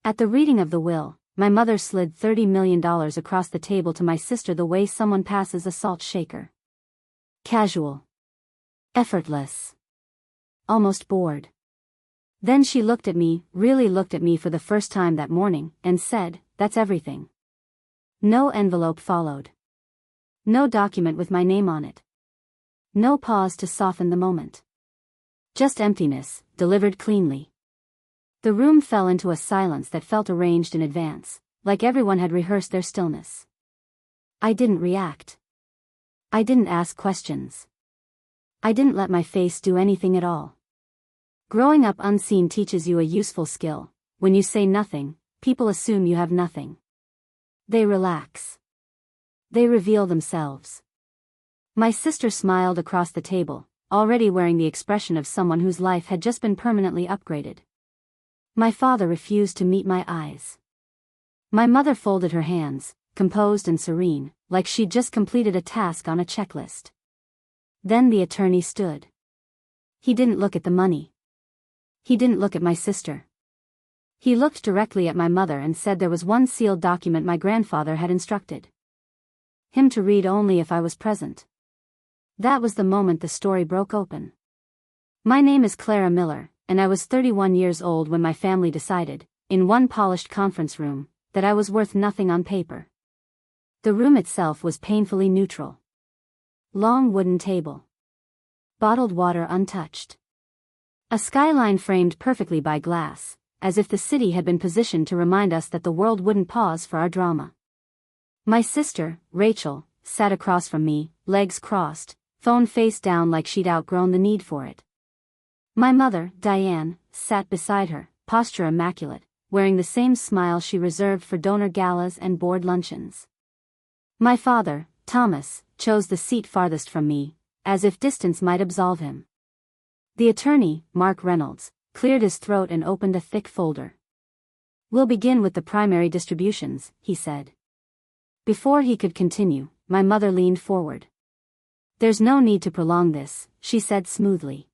At the reading of the will, my mother slid $30 million across the table to my sister the way someone passes a salt shaker. Casual. Effortless. Almost bored. Then she looked at me, really looked at me for the first time that morning, and said, "That's everything." No envelope followed. No document with my name on it. No pause to soften the moment. Just emptiness, delivered cleanly. The room fell into a silence that felt arranged in advance, like everyone had rehearsed their stillness. I didn't react. I didn't ask questions. I didn't let my face do anything at all. Growing up unseen teaches you a useful skill. When you say nothing, people assume you have nothing. They relax. They reveal themselves. My sister smiled across the table, already wearing the expression of someone whose life had just been permanently upgraded. My father refused to meet my eyes. My mother folded her hands, composed and serene, like she'd just completed a task on a checklist. Then the attorney stood. He didn't look at the money. He didn't look at my sister. He looked directly at my mother and said there was one sealed document my grandfather had instructed him to read only if I was present. That was the moment the story broke open. My name is Clara Miller, and I was 31 years old when my family decided, in one polished conference room, that I was worth nothing on paper. The room itself was painfully neutral. Long wooden table. Bottled water untouched. A skyline framed perfectly by glass, as if the city had been positioned to remind us that the world wouldn't pause for our drama. My sister, Rachel, sat across from me, legs crossed, phone face down like she'd outgrown the need for it. My mother, Diane, sat beside her, posture immaculate, wearing the same smile she reserved for donor galas and board luncheons. My father, Thomas, chose the seat farthest from me, as if distance might absolve him. The attorney, Mark Reynolds, cleared his throat and opened a thick folder. "We'll begin with the primary distributions," he said. Before he could continue, my mother leaned forward. "There's no need to prolong this," she said smoothly.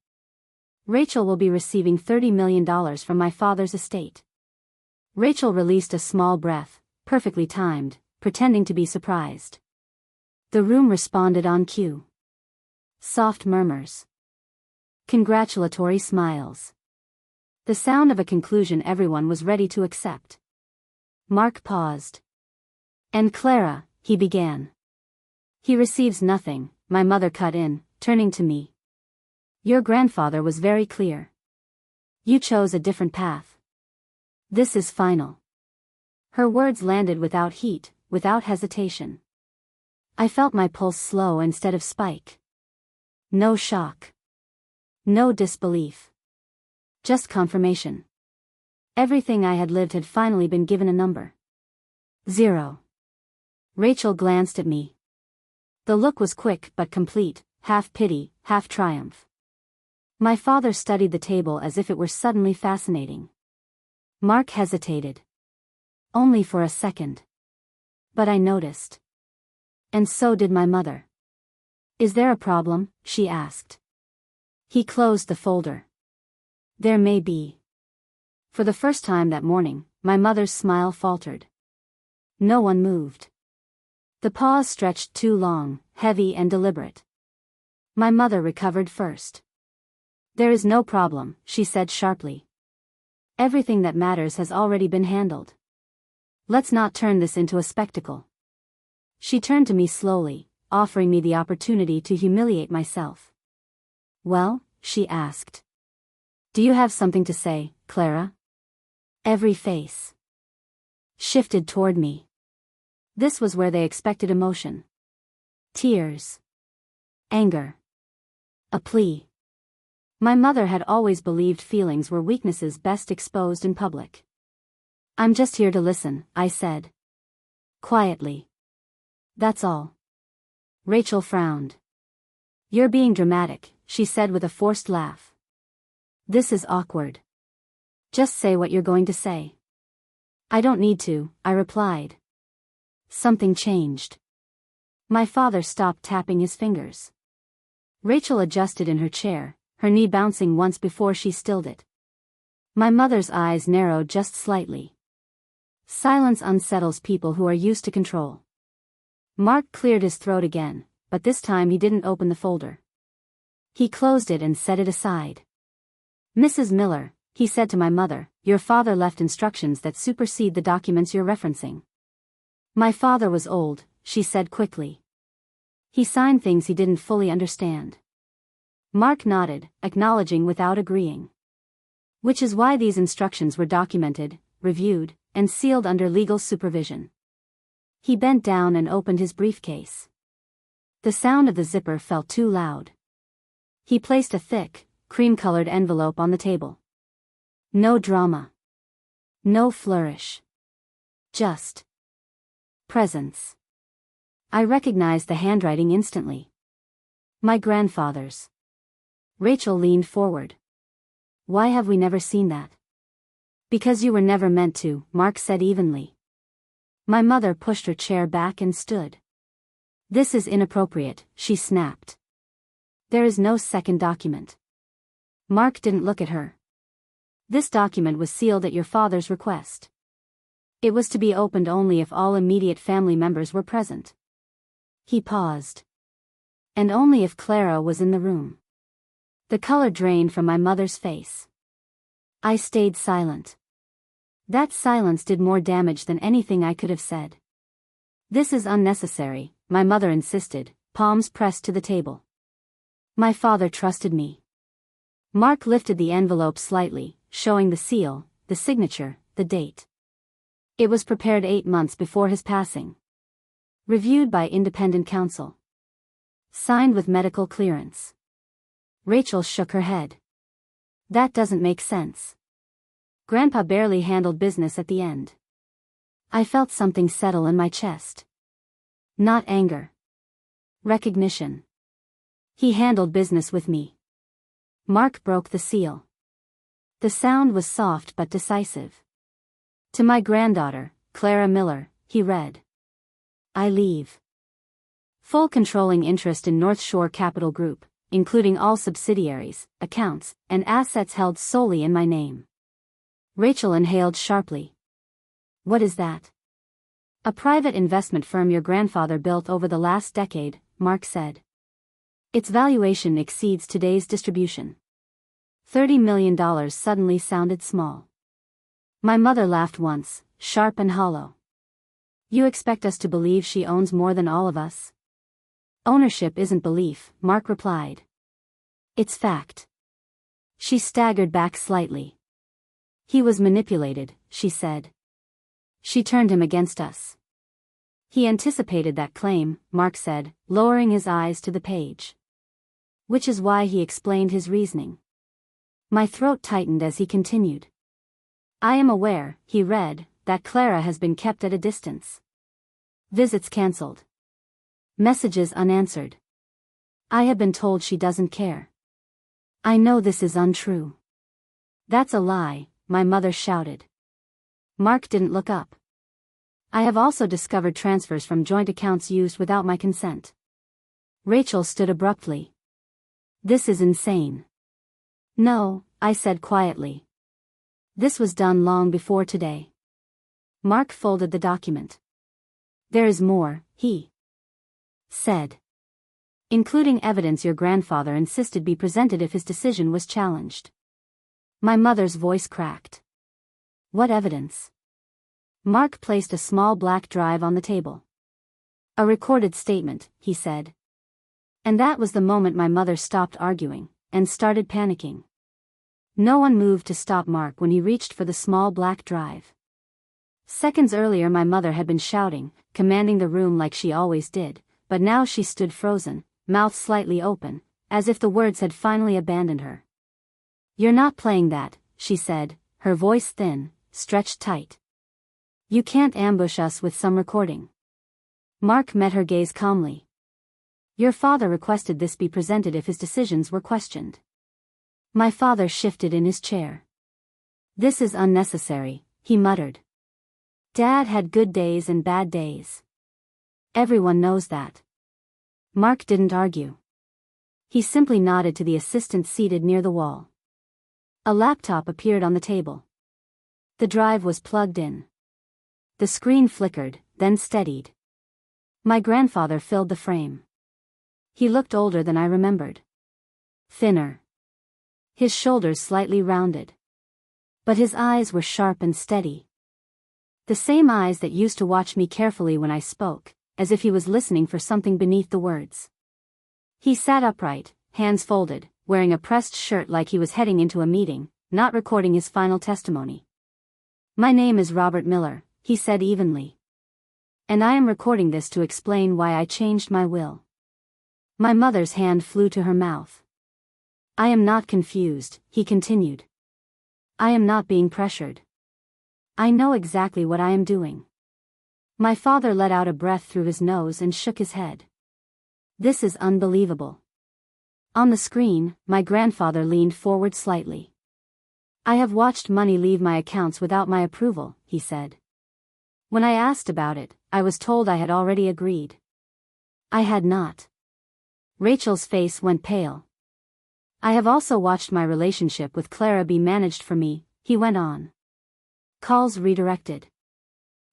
"Rachel will be receiving $30 million from my father's estate." Rachel released a small breath, perfectly timed, pretending to be surprised. The room responded on cue. Soft murmurs. Congratulatory smiles. The sound of a conclusion everyone was ready to accept. Mark paused. "And Clara," he began. "He receives nothing," my mother cut in, turning to me. "Your grandfather was very clear. You chose a different path. This is final." Her words landed without heat, without hesitation. I felt my pulse slow instead of spike. No shock. No disbelief. Just confirmation. Everything I had lived had finally been given a number. 0. Rachel glanced at me. The look was quick but complete, half pity, half triumph. My father studied the table as if it were suddenly fascinating. Mark hesitated. Only for a second. But I noticed. And so did my mother. "Is there a problem?" she asked. He closed the folder. "There may be." For the first time that morning, my mother's smile faltered. No one moved. The pause stretched too long, heavy and deliberate. My mother recovered first. "There is no problem," she said sharply. "Everything that matters has already been handled. Let's not turn this into a spectacle." She turned to me slowly, offering me the opportunity to humiliate myself. "Well?" she asked. "Do you have something to say, Clara?" Every face shifted toward me. This was where they expected emotion. Tears. Anger. A plea. My mother had always believed feelings were weaknesses best exposed in public. "I'm just here to listen," I said. Quietly. "That's all." Rachel frowned. "You're being dramatic," she said with a forced laugh. "This is awkward. Just say what you're going to say." "I don't need to," I replied. Something changed. My father stopped tapping his fingers. Rachel adjusted in her chair, her knee bouncing once before she stilled it. My mother's eyes narrowed just slightly. Silence unsettles people who are used to control. Mark cleared his throat again, but this time he didn't open the folder. He closed it and set it aside. "Mrs. Miller," he said to my mother, "your father left instructions that supersede the documents you're referencing." "My father was old," she said quickly. "He signed things he didn't fully understand." Mark nodded, acknowledging without agreeing. "Which is why these instructions were documented, reviewed, and sealed under legal supervision." He bent down and opened his briefcase. The sound of the zipper felt too loud. He placed a thick, cream-colored envelope on the table. No drama. No flourish. Just presence. I recognized the handwriting instantly. My grandfather's. Rachel leaned forward. "Why have we never seen that?" "Because you were never meant to," Mark said evenly. My mother pushed her chair back and stood. "This is inappropriate," she snapped. "There is no second document." Mark didn't look at her. "This document was sealed at your father's request. It was to be opened only if all immediate family members were present." He paused. "And only if Clara was in the room." The color drained from my mother's face. I stayed silent. That silence did more damage than anything I could have said. "This is unnecessary," my mother insisted, palms pressed to the table. "My father trusted me." Mark lifted the envelope slightly, showing the seal, the signature, the date. It was prepared 8 months before his passing. Reviewed by independent counsel. Signed with medical clearance. Rachel shook her head. "That doesn't make sense. Grandpa barely handled business at the end." I felt something settle in my chest. Not anger. Recognition. He handled business with me. Mark broke the seal. The sound was soft but decisive. "To my granddaughter, Clara Miller," he read. "I leave full controlling interest in North Shore Capital Group, including all subsidiaries, accounts, and assets held solely in my name." Rachel inhaled sharply. "What is that?" "A private investment firm your grandfather built over the last decade," Mark said. "Its valuation exceeds today's distribution." $30 million suddenly sounded small. My mother laughed once, sharp and hollow. "You expect us to believe she owns more than all of us?" "Ownership isn't belief," Mark replied. "It's fact." She staggered back slightly. "He was manipulated," she said. "She turned him against us." "He anticipated that claim," Mark said, lowering his eyes to the page. "Which is why he explained his reasoning." My throat tightened as he continued. "I am aware," he read, "that Clara has been kept at a distance. Visits cancelled. Messages unanswered. I have been told she doesn't care." "I know this is untrue." "That's a lie," my mother shouted. Mark didn't look up. "I have also discovered transfers from joint accounts used without my consent." Rachel stood abruptly. "This is insane." "No," I said quietly. "This was done long before today." Mark folded the document. "There is more," he said. "Including evidence your grandfather insisted be presented if his decision was challenged." My mother's voice cracked. "What evidence?" Mark placed a small black drive on the table. "A recorded statement," he said. And that was the moment my mother stopped arguing, and started panicking. No one moved to stop Mark when he reached for the small black drive. Seconds earlier my mother had been shouting, commanding the room like she always did, but now she stood frozen, mouth slightly open, as if the words had finally abandoned her. "You're not playing that," she said, her voice thin, stretched tight. "You can't ambush us with some recording." Mark met her gaze calmly. "Your father requested this be presented if his decisions were questioned." My father shifted in his chair. "This is unnecessary," he muttered. "Dad had good days and bad days. Everyone knows that." Mark didn't argue. He simply nodded to the assistant seated near the wall. A laptop appeared on the table. The drive was plugged in. The screen flickered, then steadied. My grandfather filled the frame. He looked older than I remembered. Thinner. His shoulders slightly rounded. But his eyes were sharp and steady. The same eyes that used to watch me carefully when I spoke, as if he was listening for something beneath the words. He sat upright, hands folded, wearing a pressed shirt like he was heading into a meeting, not recording his final testimony. "My name is Robert Miller," he said evenly. "And I am recording this to explain why I changed my will." My mother's hand flew to her mouth. "I am not confused," he continued. "I am not being pressured. I know exactly what I am doing." My father let out a breath through his nose and shook his head. "This is unbelievable." On the screen, my grandfather leaned forward slightly. "I have watched money leave my accounts without my approval," he said. "When I asked about it, I was told I had already agreed. I had not." Rachel's face went pale. "I have also watched my relationship with Clara be managed for me," he went on. "Calls redirected.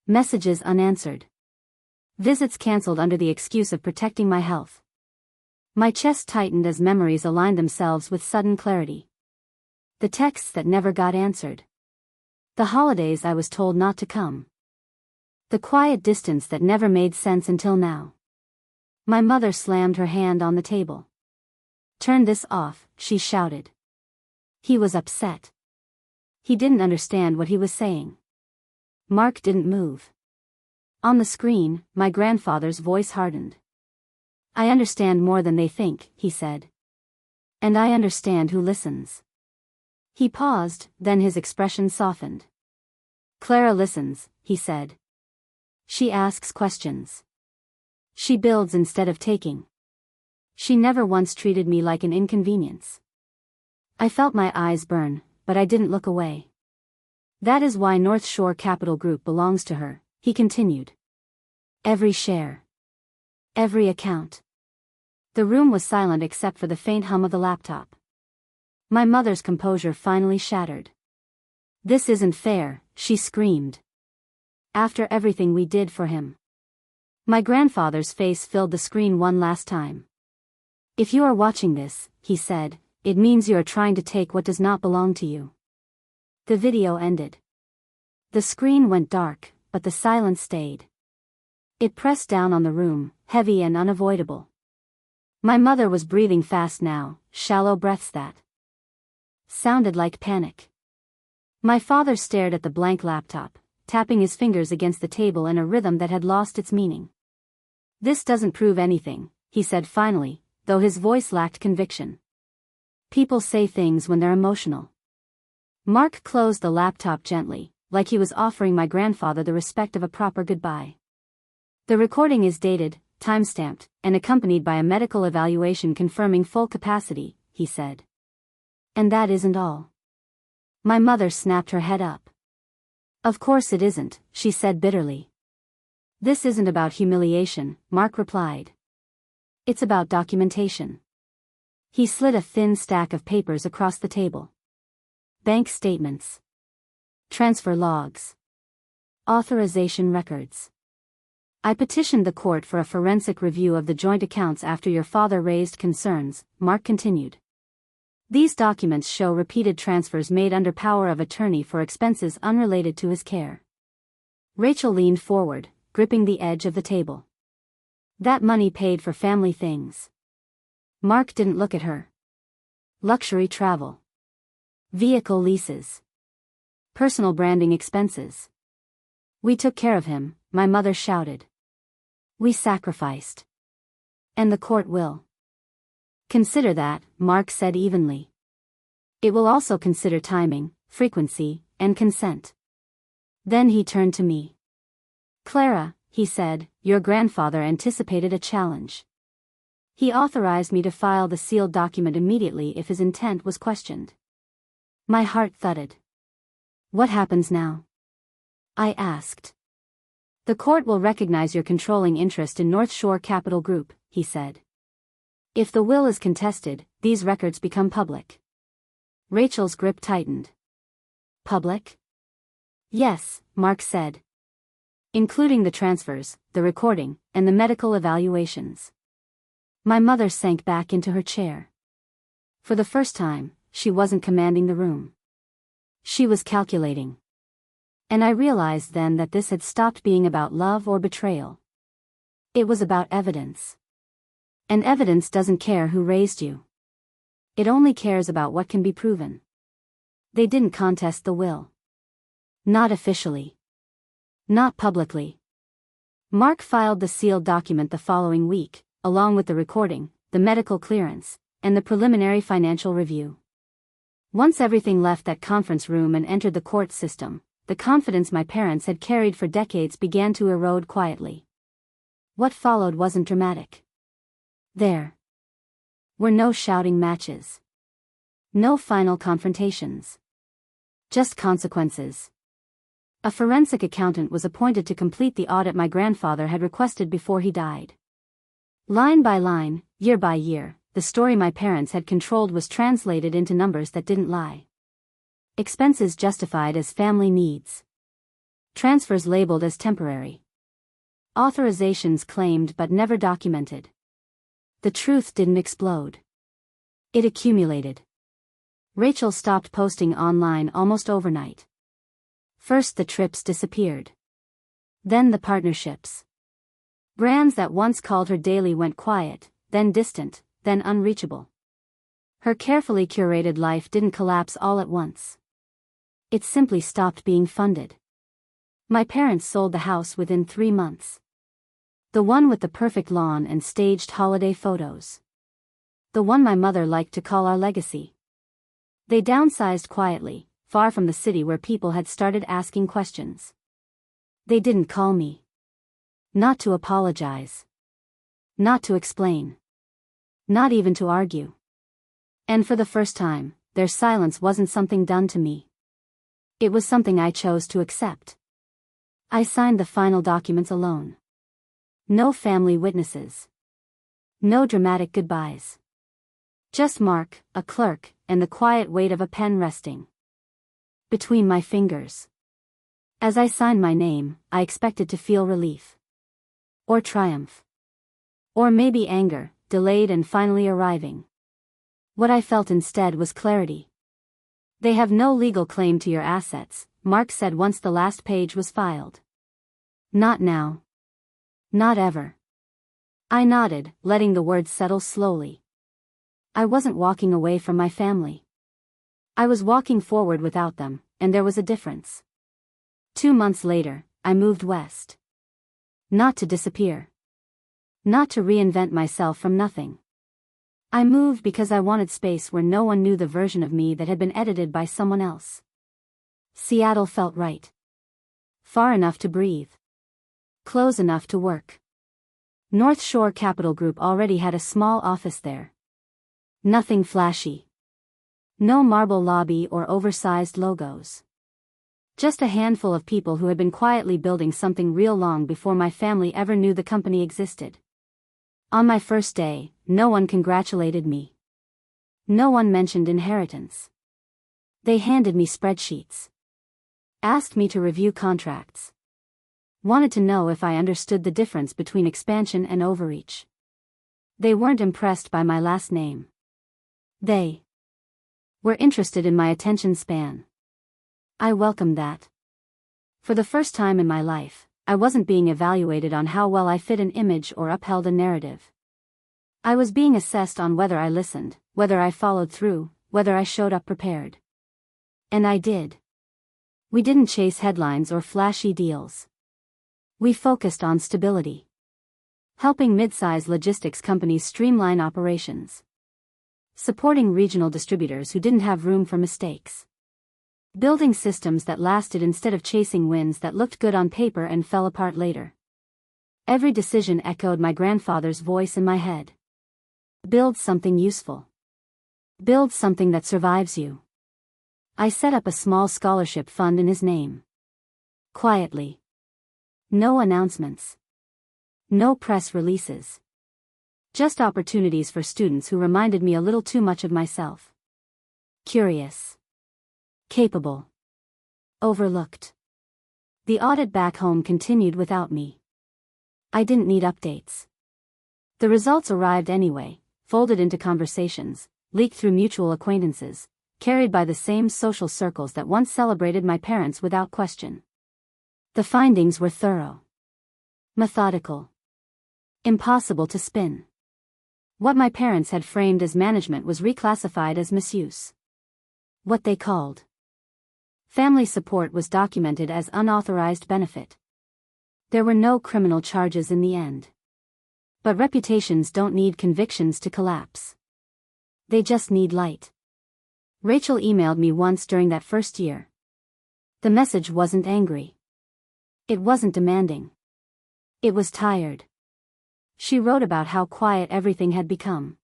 Messages unanswered. Visits cancelled under the excuse of protecting my health." My chest tightened as memories aligned themselves with sudden clarity. The texts that never got answered. The holidays I was told not to come. The quiet distance that never made sense until now. My mother slammed her hand on the table. "Turn this off," she shouted. He was upset. He didn't understand what he was saying. Mark didn't move. On the screen, my grandfather's voice hardened. "I understand more than they think," he said. "And I understand who listens." He paused, then his expression softened. "Clara listens," he said. "She asks questions. She builds instead of taking. She never once treated me like an inconvenience." I felt my eyes burn, but I didn't look away. "That is why North Shore Capital Group belongs to her," he continued. "Every share. Every account." The room was silent except for the faint hum of the laptop. My mother's composure finally shattered. "This isn't fair," she screamed. "After everything we did for him." My grandfather's face filled the screen one last time. "If you are watching this," he said, "it means you are trying to take what does not belong to you." The video ended. The screen went dark, but the silence stayed. It pressed down on the room, heavy and unavoidable. My mother was breathing fast now, shallow breaths that sounded like panic. My father stared at the blank laptop, tapping his fingers against the table in a rhythm that had lost its meaning. "This doesn't prove anything," he said finally, though his voice lacked conviction. "People say things when they're emotional." Mark closed the laptop gently, like he was offering my grandfather the respect of a proper goodbye. "The recording is dated, time-stamped, and accompanied by a medical evaluation confirming full capacity," he said. "And that isn't all." My mother snapped her head up. "Of course it isn't," she said bitterly. "This isn't about humiliation," Mark replied. "It's about documentation." He slid a thin stack of papers across the table. Bank statements. Transfer logs. Authorization records. "I petitioned the court for a forensic review of the joint accounts after your father raised concerns," Mark continued. "These documents show repeated transfers made under power of attorney for expenses unrelated to his care." Rachel leaned forward, gripping the edge of the table. "That money paid for family things." Mark didn't look at her. "Luxury travel. Vehicle leases. Personal branding expenses. We took care of him," my mother shouted. "We sacrificed. And the court will consider that," Mark said evenly. "It will also consider timing, frequency, and consent." Then he turned to me. "Clara," he said, "your grandfather anticipated a challenge. He authorized me to file the sealed document immediately if his intent was questioned." My heart thudded. "What happens now?" I asked. "The court will recognize your controlling interest in North Shore Capital Group," he said. "If the will is contested, these records become public." Rachel's grip tightened. "Public?" "Yes," Mark said. including the transfers, the recording, and the medical evaluations. My mother sank back into her chair. For the first time, she wasn't commanding the room. She was calculating. And I realized then that this had stopped being about love or betrayal. It was about evidence. And evidence doesn't care who raised you. It only cares about what can be proven. They didn't contest the will. Not officially. Not publicly. Mark filed the sealed document the following week, along with the recording, the medical clearance, and the preliminary financial review. Once everything left that conference room and entered the court system, the confidence my parents had carried for decades began to erode quietly. What followed wasn't dramatic. There were no shouting matches. No final confrontations. Just consequences. A forensic accountant was appointed to complete the audit my grandfather had requested before he died. Line by line, year by year, the story my parents had controlled was translated into numbers that didn't lie. Expenses justified as family needs. Transfers labeled as temporary. Authorizations claimed but never documented. The truth didn't explode. It accumulated. Rachel stopped posting online almost overnight. First the trips disappeared. Then the partnerships. Brands that once called her daily went quiet, then distant, then unreachable. Her carefully curated life didn't collapse all at once. It simply stopped being funded. My parents sold the house within 3 months. The one with the perfect lawn and staged holiday photos. The one my mother liked to call our legacy. They downsized quietly, far from the city where people had started asking questions. They didn't call me. Not to apologize. Not to explain. Not even to argue. And for the first time, their silence wasn't something done to me. It was something I chose to accept. I signed the final documents alone. No family witnesses. No dramatic goodbyes. Just Mark, a clerk, and the quiet weight of a pen resting between my fingers. As I signed my name, I expected to feel relief. Or triumph. Or maybe anger, delayed and finally arriving. What I felt instead was clarity. They have no legal claim to your assets, Mark said once the last page was filed. Not now. Not ever. I nodded, letting the words settle slowly. I wasn't walking away from my family. I was walking forward without them, and there was a difference. 2 months later, I moved west. Not to disappear. Not to reinvent myself from nothing. I moved because I wanted space where no one knew the version of me that had been edited by someone else. Seattle felt right. Far enough to breathe. Close enough to work. North Shore Capital Group already had a small office there. Nothing flashy. No marble lobby or oversized logos. Just a handful of people who had been quietly building something real long before my family ever knew the company existed. On my first day, no one congratulated me. No one mentioned inheritance. They handed me spreadsheets. Asked me to review contracts. Wanted to know if I understood the difference between expansion and overreach. They weren't impressed by my last name. They were interested in my attention span. I welcomed that. For the first time in my life, I wasn't being evaluated on how well I fit an image or upheld a narrative. I was being assessed on whether I listened, whether I followed through, whether I showed up prepared. And I did. We didn't chase headlines or flashy deals. We focused on stability. Helping mid-size logistics companies streamline operations. Supporting regional distributors who didn't have room for mistakes. Building systems that lasted instead of chasing wins that looked good on paper and fell apart later. Every decision echoed my grandfather's voice in my head. Build something useful. Build something that survives you. I set up a small scholarship fund in his name. Quietly. No announcements. No press releases. Just opportunities for students who reminded me a little too much of myself. Curious. Capable. Overlooked. The audit back home continued without me. I didn't need updates. The results arrived anyway, folded into conversations, leaked through mutual acquaintances, carried by the same social circles that once celebrated my parents without question. The findings were thorough, methodical, impossible to spin. What my parents had framed as management was reclassified as misuse. What they called family support was documented as unauthorized benefit. There were no criminal charges in the end. But reputations don't need convictions to collapse. They just need light. Rachel emailed me once during that first year. The message wasn't angry. It wasn't demanding. It was tired. She wrote about how quiet everything had become.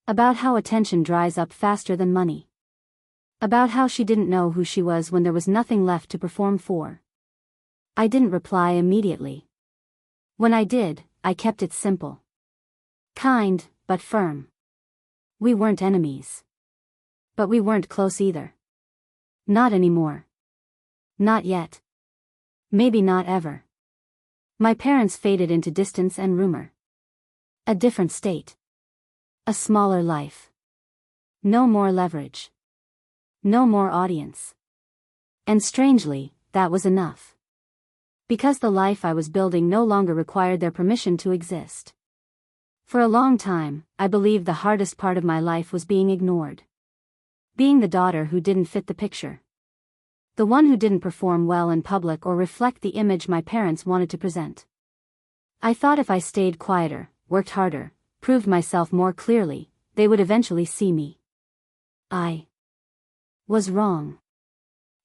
About how attention dries up faster than money. About how she didn't know who she was when there was nothing left to perform for. I didn't reply immediately. When I did, I kept it simple. Kind, but firm. We weren't enemies. But we weren't close either. Not anymore. Not yet. Maybe not ever. My parents faded into distance and rumor. A different state. A smaller life. No more leverage. No more audience. And strangely, that was enough. Because the life I was building no longer required their permission to exist. For a long time, I believed the hardest part of my life was being ignored. Being the daughter who didn't fit the picture. The one who didn't perform well in public or reflect the image my parents wanted to present. I thought if I stayed quieter, worked harder, proved myself more clearly, they would eventually see me. I was wrong.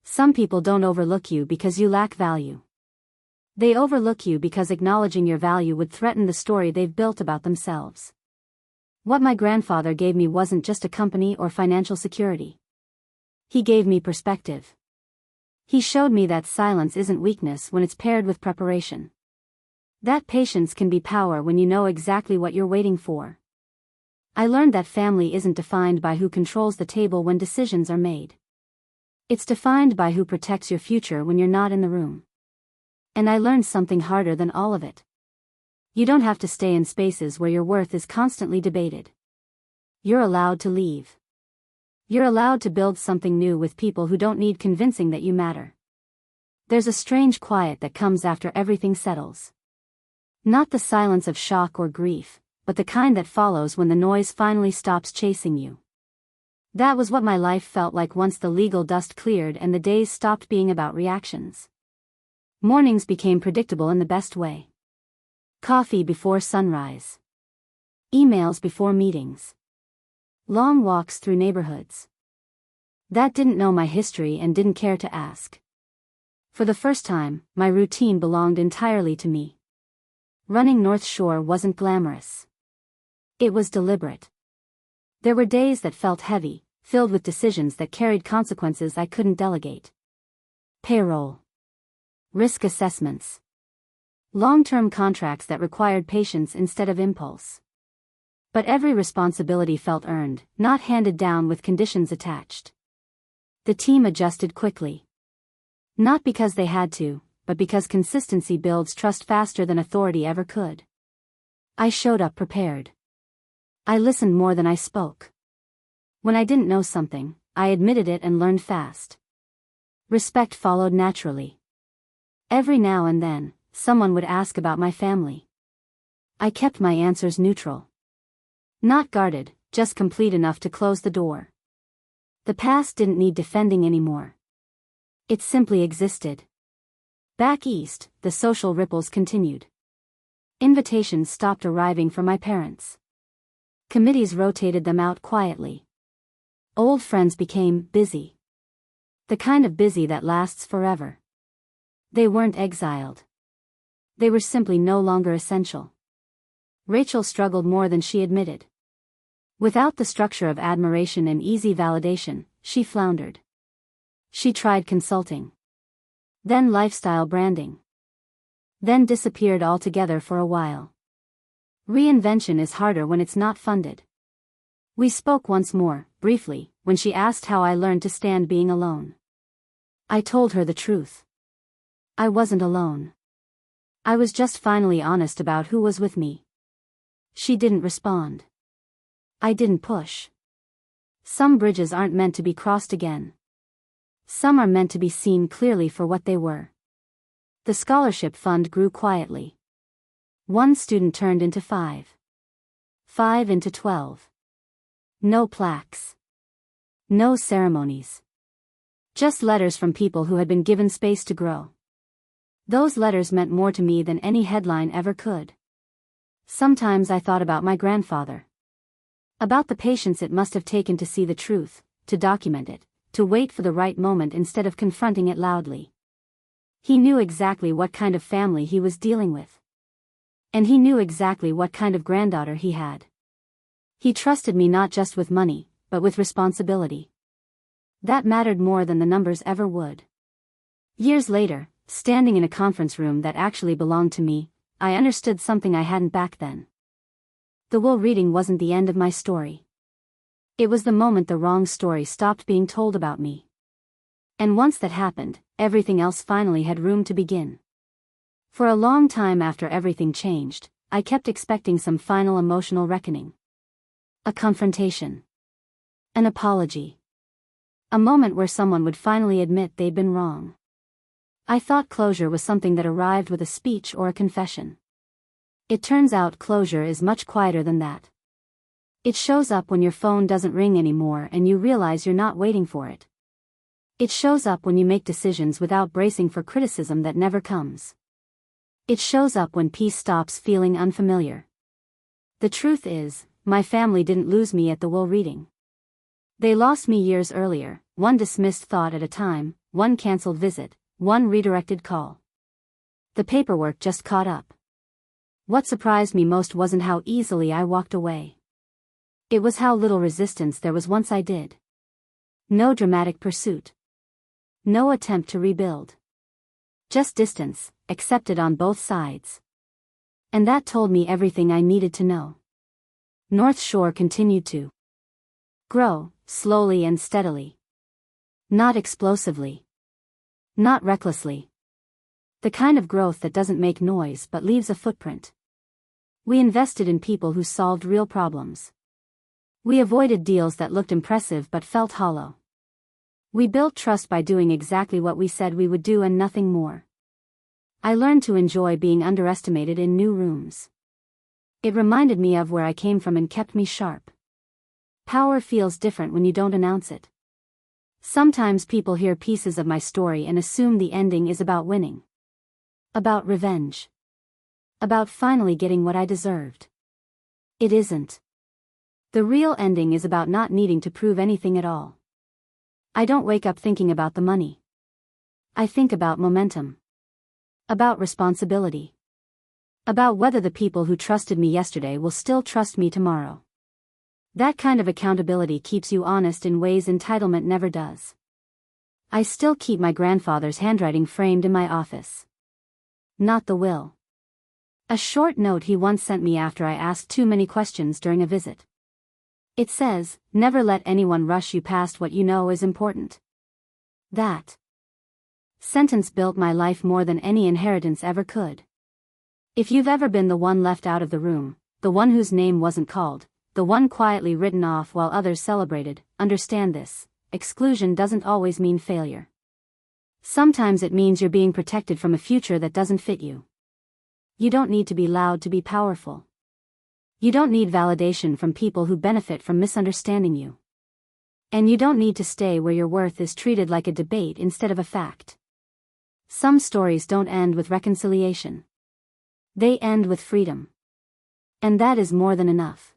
Some people don't overlook you because you lack value. They overlook you because acknowledging your value would threaten the story they've built about themselves. What my grandfather gave me wasn't just a company or financial security. He gave me perspective. He showed me that silence isn't weakness when it's paired with preparation. That patience can be power when you know exactly what you're waiting for. I learned that family isn't defined by who controls the table when decisions are made. It's defined by who protects your future when you're not in the room. And I learned something harder than all of it. You don't have to stay in spaces where your worth is constantly debated. You're allowed to leave. You're allowed to build something new with people who don't need convincing that you matter. There's a strange quiet that comes after everything settles. Not the silence of shock or grief, but the kind that follows when the noise finally stops chasing you. That was what my life felt like once the legal dust cleared and the days stopped being about reactions. Mornings became predictable in the best way. Coffee before sunrise. Emails before meetings. Long walks through neighborhoods that didn't know my history and didn't care to ask. For the first time, my routine belonged entirely to me. Running North Shore wasn't glamorous. It was deliberate. There were days that felt heavy, filled with decisions that carried consequences I couldn't delegate. Payroll. Risk assessments. Long-term contracts that required patience instead of impulse. But every responsibility felt earned, not handed down with conditions attached. The team adjusted quickly. Not because they had to, but because consistency builds trust faster than authority ever could. I showed up prepared. I listened more than I spoke. When I didn't know something, I admitted it and learned fast. Respect followed naturally. Every now and then, someone would ask about my family. I kept my answers neutral. Not guarded, just complete enough to close the door. The past didn't need defending anymore. It simply existed. Back east, the social ripples continued. Invitations stopped arriving from my parents. Committees rotated them out quietly. Old friends became busy. The kind of busy that lasts forever. They weren't exiled. They were simply no longer essential. Rachel struggled more than she admitted. Without the structure of admiration and easy validation, she floundered. She tried consulting. Then lifestyle branding. Then disappeared altogether for a while. Reinvention is harder when it's not funded. We spoke once more, briefly, when she asked how I learned to stand being alone. I told her the truth. I wasn't alone. I was just finally honest about who was with me. She didn't respond. I didn't push. Some bridges aren't meant to be crossed again. Some are meant to be seen clearly for what they were. The scholarship fund grew quietly. One student turned into 5. 5 into 12. No plaques. No ceremonies. Just letters from people who had been given space to grow. Those letters meant more to me than any headline ever could. Sometimes I thought about my grandfather. About the patience it must have taken to see the truth, to document it, to wait for the right moment instead of confronting it loudly. He knew exactly what kind of family he was dealing with. And he knew exactly what kind of granddaughter he had. He trusted me not just with money, but with responsibility. That mattered more than the numbers ever would. Years later, standing in a conference room that actually belonged to me, I understood something I hadn't back then. The will reading wasn't the end of my story. It was the moment the wrong story stopped being told about me. And once that happened, everything else finally had room to begin. For a long time after everything changed, I kept expecting some final emotional reckoning. A confrontation. An apology. A moment where someone would finally admit they'd been wrong. I thought closure was something that arrived with a speech or a confession. It turns out closure is much quieter than that. It shows up when your phone doesn't ring anymore and you realize you're not waiting for it. It shows up when you make decisions without bracing for criticism that never comes. It shows up when peace stops feeling unfamiliar. The truth is, my family didn't lose me at the will reading. They lost me years earlier, one dismissed thought at a time, one cancelled visit, one redirected call. The paperwork just caught up. What surprised me most wasn't how easily I walked away. It was how little resistance there was once I did. No dramatic pursuit. No attempt to rebuild. Just distance, accepted on both sides. And that told me everything I needed to know. North Shore continued to grow, slowly and steadily. Not explosively. Not recklessly. The kind of growth that doesn't make noise but leaves a footprint. We invested in people who solved real problems. We avoided deals that looked impressive but felt hollow. We built trust by doing exactly what we said we would do and nothing more. I learned to enjoy being underestimated in new rooms. It reminded me of where I came from and kept me sharp. Power feels different when you don't announce it. Sometimes people hear pieces of my story and assume the ending is about winning. About revenge. About finally getting what I deserved. It isn't. The real ending is about not needing to prove anything at all. I don't wake up thinking about the money. I think about momentum. About responsibility. About whether the people who trusted me yesterday will still trust me tomorrow. That kind of accountability keeps you honest in ways entitlement never does. I still keep my grandfather's handwriting framed in my office. Not the will. A short note he once sent me after I asked too many questions during a visit. It says, "Never let anyone rush you past what you know is important." That sentence built my life more than any inheritance ever could. If you've ever been the one left out of the room, the one whose name wasn't called, the one quietly written off while others celebrated, understand this: exclusion doesn't always mean failure. Sometimes it means you're being protected from a future that doesn't fit you. You don't need to be loud to be powerful. You don't need validation from people who benefit from misunderstanding you. And you don't need to stay where your worth is treated like a debate instead of a fact. Some stories don't end with reconciliation. They end with freedom. And that is more than enough.